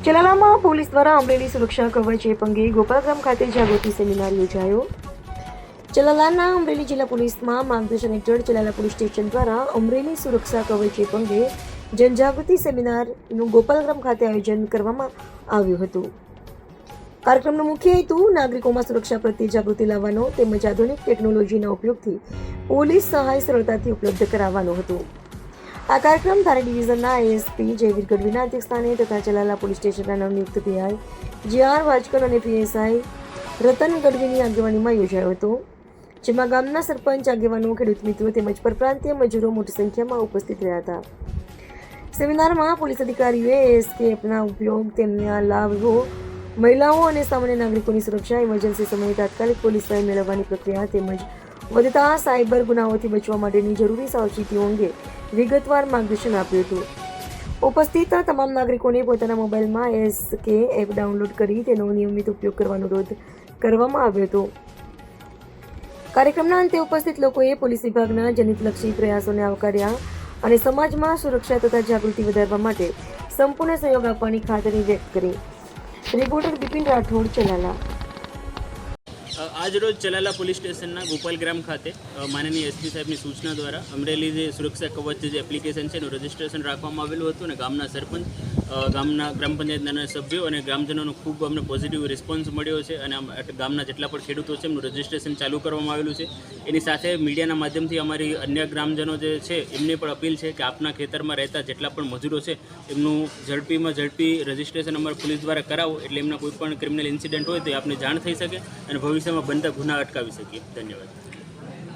ચલાલામાં police દ્વારા અમરેલી સુરક્ષા કવચ એપ અંગે ગોપાલગ્રામ ખાતે જાગૃતિ સેમિનાર યોજાયો. ચલાલાના અમરેલી જિલ્લા પોલીસમાં માર્ગદર્શન હેઠળ ચલાલા પોલીસ સ્ટેશન દ્વારા અમરેલી સુરક્ષા કવચ એપ અંગે જનજાગૃતિ સેમિનારનું ગોપાલગ્રામ ખાતે આયોજન કરવામાં આવ્યું હતું. કાર્યક્રમનો મુખ્ય હેતુ નાગરિકોમાં સુરક્ષા પ્રત્યે જાગૃતિ લાવવાનો તેમજ આધુનિક ટેકનોલોજીના ઉપયોગથી પોલીસ સહાય સરળતાથી ઉપલબ્ધ કરાવવાનો હતો. આ કાર્યક્રમ ધારી ડિવિઝનના એએસપી જયવીર ગઢવીના અધ્યક્ષસ્થાને તથા ચલાલા પોલીસ સ્ટેશનના નવનિયુક્ત પીઆઈ જે.આર. વાજકર અને પીએસઆઈ રતન ગઢવીની આગેવાનીમાં યોજાયો હતો, જેમાં ગામના સરપંચ, આગેવાનો, ખેડૂત મિત્રો તેમજ પરપ્રાંતીય મજૂરો મોટી સંખ્યામાં ઉપસ્થિત રહ્યા હતા. સેમિનારમાં પોલીસ અધિકારીઓએ એએસકે એપના ઉપયોગ, તેમના લાભો, મહિલાઓ અને સામાન્ય નાગરિકોની સુરક્ષા, ઇમરજન્સી સમયે તાત્કાલિક પોલીસ સહાય મેળવવાની પ્રક્રિયા તેમજ વધતા સાયબર ગુનાઓથી બચવા માટેની જરૂરી સાવચેતીઓ અંગે વિગતવાર માર્ગદર્શન આપ્યું હતું. ઉપસ્થિત તમામ નાગરિકોને પોતાના મોબાઈલમાં એએસકે એપ ડાઉનલોડ કરી તેનો નિયમિત ઉપયોગ કરવાનો અનુરોધ કરવામાં આવ્યો હતો. કાર્યક્રમના અંતે ઉપસ્થિત લોકોએ પોલીસ વિભાગના જનહિતલક્ષી પ્રયાસોને આવકાર્યા અને સમાજમાં સુરક્ષા તથા જાગૃતિ વધારવા માટે સંપૂર્ણ સહયોગ આપવાની ખાતરી વ્યક્ત કરી. રિપોર્ટર બિપિન રાઠોડ, ચલાલા. આજરોજ ચલાલા પોલીસ સ્ટેશનના ગોપાલગ્રામ ખાતે માનનીય એસપી સાહેબની સૂચના દ્વારા અમરેલી જે સુરક્ષા કવચ જે એપ્લિકેશન છે એનું રજિસ્ટ્રેશન રાખવામાં આવેલું હતું અને ગામના સરપંચ, ગામના ગ્રામ પંચાયતના સભ્યો અને ગ્રામજનોનો ખૂબ અમને પોઝિટિવ રિસ્પોન્સ મળ્યો છે અને ગામના જેટલા પણ ખેડૂતો છે એમનું રજિસ્ટ્રેશન ચાલુ કરવામાં આવેલું છે. એની સાથે મીડિયાના માધ્યમથી અમારી અન્ય ગ્રામજનો જે છે એમને પણ અપીલ છે કે આપના ખેતરમાં રહેતા જેટલા પણ મજૂરો છે એમનું ઝડપી રજિસ્ટ્રેશન અમારા પોલીસ દ્વારા કરાવો એટલે એમના કોઈ પણ ક્રિમિનલ ઇન્સિડન્ટ હોય તો આપને જાણ થઈ શકે અને ભવિષ્યમાં બનતા ગુના અટકાવી શકીએ. ધન્યવાદ.